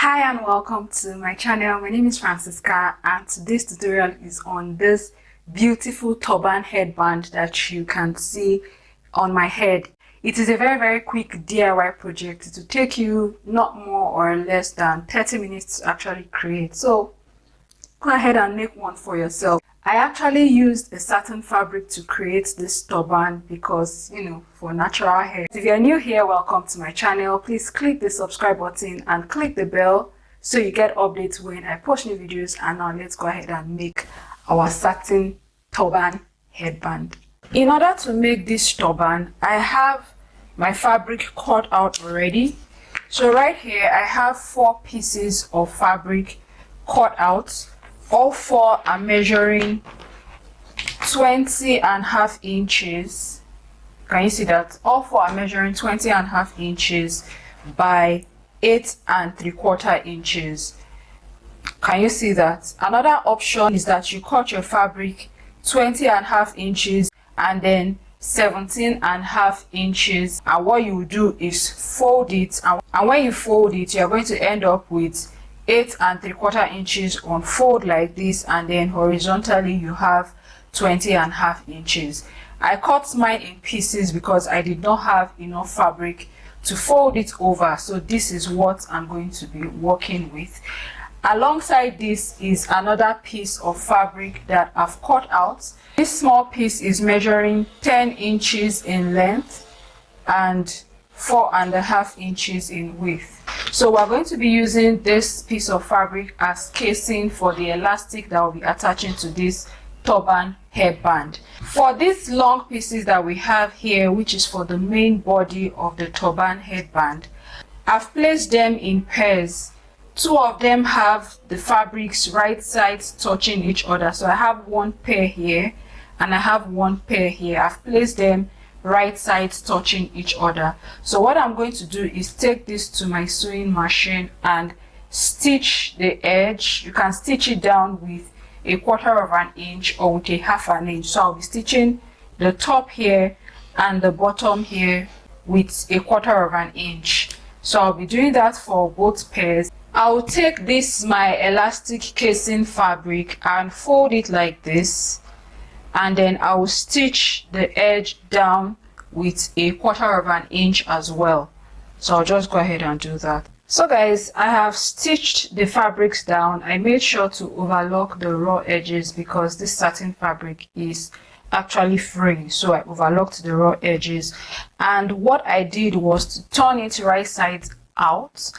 Hi and welcome to my channel. My name is Francisca and today's tutorial is on this beautiful turban headband that you can see on my head. It is a very quick DIY project. It will take you not more or less than 30 minutes to actually create. So go ahead and make one for yourself. I actually used a satin fabric to create this turban because, for natural hair. If you're new here, welcome to my channel. Please click the subscribe button and click the bell so you get updates when I post new videos. And now let's go ahead and make our satin turban headband. In order to make this turban, I have my fabric cut out already. So right here, I have 4 pieces of fabric cut out. All 4 are measuring 20.5 inches. Can you see that? All 4 are measuring 20.5 inches by 8.75 inches. Can you see that? Another option is that you cut your fabric 20.5 inches and then 17.5 inches, and what you do is fold it, and when you fold it, you're going to end up with 8.75 inches on fold like this, and then horizontally you have 20.5 inches. I cut mine in pieces because I did not have enough fabric to fold it over, so this is what I'm going to be working with. Alongside this is another piece of fabric that I've cut out. This small piece is measuring 10 inches in length and 4.5 inches in width. So we're going to be using this piece of fabric as casing for the elastic that will be attaching to this turban headband. For these long pieces that we have here, which is for the main body of the turban headband, I've placed them in pairs. 2 of them have the fabrics right sides touching each other. So I have 1 pair here and I have 1 pair here. I've placed them right sides touching each other. So what I'm going to do is take this to my sewing machine and stitch the edge. You can stitch it down with 1/4 inch or with 1/2 inch. So I'll be stitching the top here and the bottom here with 1/4 inch. So I'll be doing that for both pairs. I'll take this, my elastic casing fabric, and fold it like this, and then I will stitch the edge down with 1/4 inch as well. So I'll just go ahead and do that. So guys, I have stitched the fabrics down. I made sure to overlock the raw edges because this satin fabric is actually free, so I overlocked the raw edges. And what I did was to turn it right side out,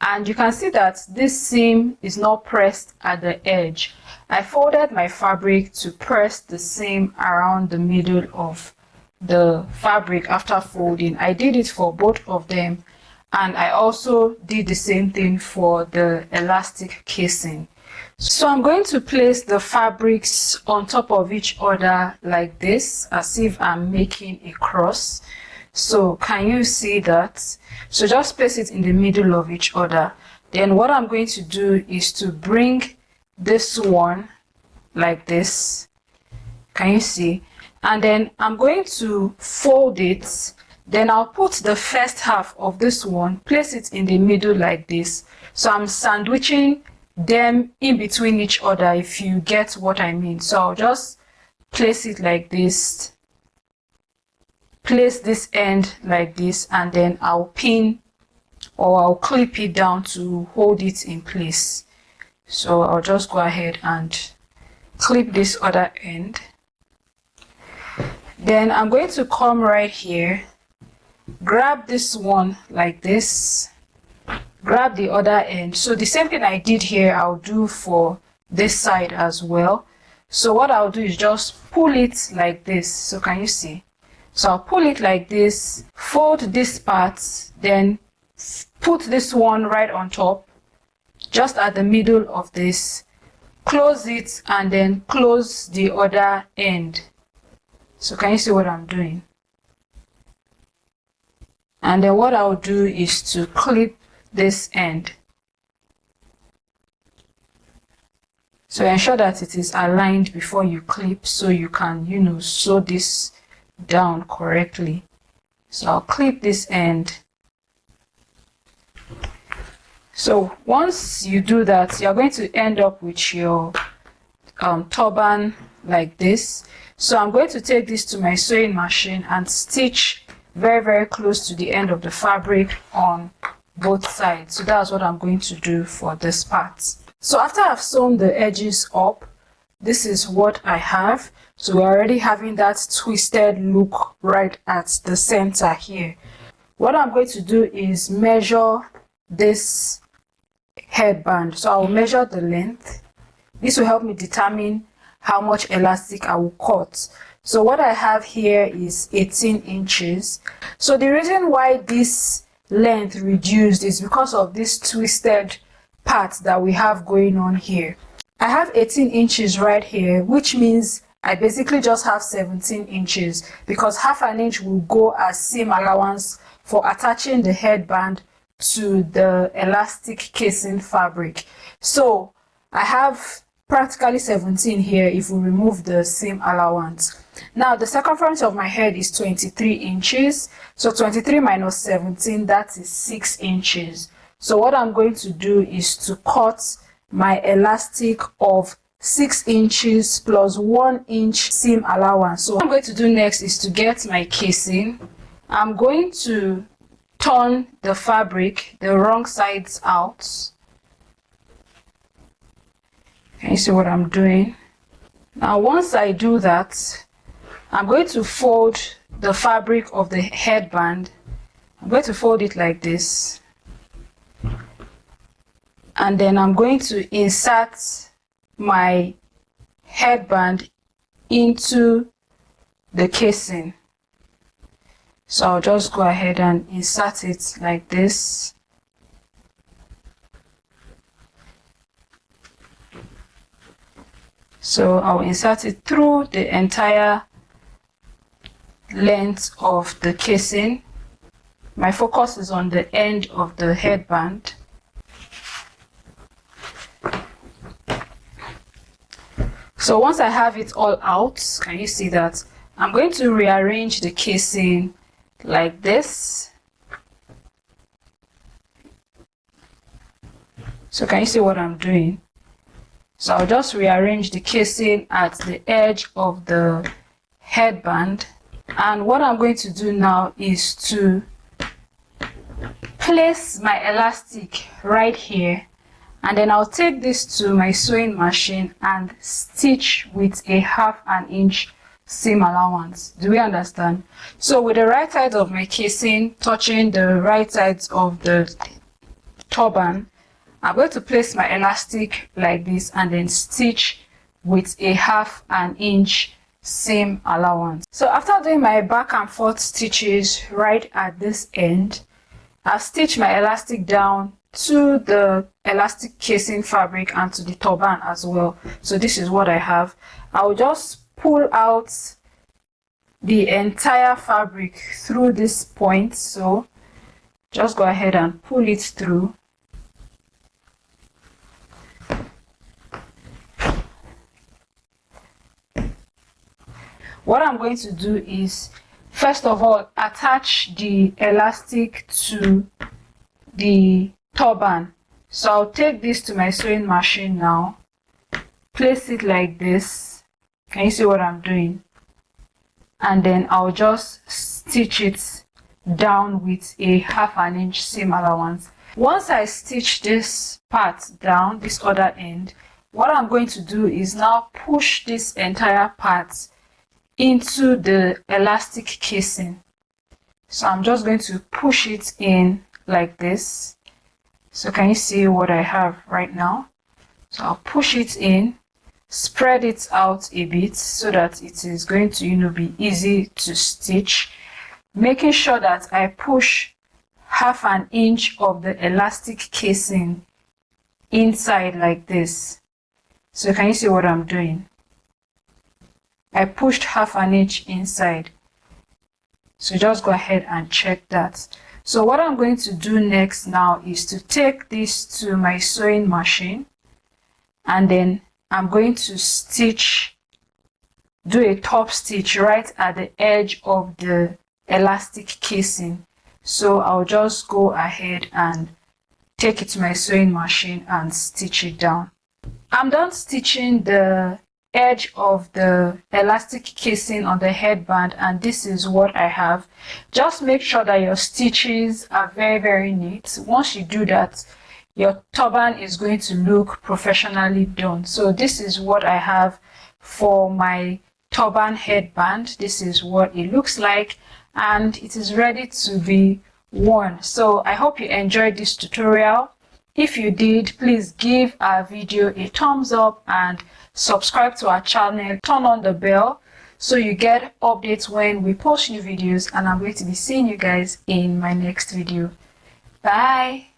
and you can see that this seam is not pressed at the edge. I folded my fabric to press the seam around the middle of the fabric after folding. I did it for both of them, and I also did the same thing for the elastic casing. So I'm going to place the fabrics on top of each other like this, as if I'm making a cross. So can you see that? So just place it in the middle of each other. Then what I'm going to do is to bring this one like this. Can you see? And then I'm going to fold it. Then I'll put the first half of this one, place it in the middle like this. So I'm sandwiching them in between each other, if you get what I mean. So I'll just place it like this, place this end like this, and then I'll pin or I'll clip it down to hold it in place. So I'll just go ahead and clip this other end. Then I'm going to come right here, grab this one like this, grab the other end. So the same thing I did here, I'll do for this side as well. So what I'll do is just pull it like this. So can you see? So I'll pull it like this, fold this part, then put this one right on top, just at the middle of this, close it, and then close the other end. So can you see what I'm doing? And then what I'll do is to clip this end. So ensure that it is aligned before you clip, so you can, sew this down correctly. So I'll clip this end. So once you do that, you're going to end up with your turban like this. So I'm going to take this to my sewing machine and stitch very close to the end of the fabric on both sides. So that's what I'm going to do for this part. So after I've sewn the edges up, this is what I have. So we're already having that twisted look right at the center here. What I'm going to do is measure this headband. So I'll measure the length. This will help me determine how much elastic I will cut. So what I have here is 18 inches. So the reason why this length reduced is because of this twisted part that we have going on here. I have 18 inches right here, which means I basically just have 17 inches because half an inch will go as seam allowance for attaching the headband to the elastic casing fabric. So I have practically 17 here if we remove the seam allowance. Now the circumference of my head is 23 inches. So 23 minus 17, that is 6 inches. So what I'm going to do is to cut my elastic of 6 inches plus 1 inch seam allowance. So what I'm going to do next is to get my casing. I'm going to turn the fabric the wrong sides out. Can you see what I'm doing? Now once I do that, I'm going to fold the fabric of the headband. I'm going to fold it like this. And then I'm going to insert my headband into the casing. So I'll just go ahead and insert it like this. So I'll insert it through the entire length of the casing. My focus is on the end of the headband. So once I have it all out, can you see that? I'm going to rearrange the casing like this. So can you see what I'm doing? So I'll just rearrange the casing at the edge of the headband. And what I'm going to do now is to place my elastic right here. And then I'll take this to my sewing machine and stitch with a ½ inch seam allowance. Do we understand? So with the right side of my casing touching the right sides of the turban, I'm going to place my elastic like this and then stitch with a ½ inch seam allowance. So after doing my back and forth stitches right at this end, I'll stitch my elastic down to the elastic casing fabric and to the turban as well. So this is what I have. I'll just pull out the entire fabric through this point. So just go ahead and pull it through. What I'm going to do is, first of all, attach the elastic to the turban. So I'll take this to my sewing machine now, place it like this. Can you see what I'm doing? And then I'll just stitch it down with a ½ inch seam allowance. Once I stitch this part down, this other end, what I'm going to do is now push this entire part into the elastic casing. So I'm just going to push it in like this. So can you see what I have right now? So I'll push it in, spread it out a bit so that it is going to be easy to stitch, making sure that I push ½ inch of the elastic casing inside like this. So can you see what I'm doing? I pushed ½ inch inside. So just go ahead and check that. So what I'm going to do next now is to take this to my sewing machine, and then I'm going to do a top stitch right at the edge of the elastic casing. So I'll just go ahead and take it to my sewing machine and stitch it down. I'm done stitching the edge of the elastic casing on the headband, and this is what I have. Just make sure that your stitches are very neat. Once you do that, your turban is going to look professionally done. So this is what I have for my turban headband. This is what it looks like, and it is ready to be worn. So I hope you enjoyed this tutorial. If you did, please give our video a thumbs up and subscribe to our channel. Turn on the bell so you get updates when we post new videos, and I'm going to be seeing you guys in my next video. Bye.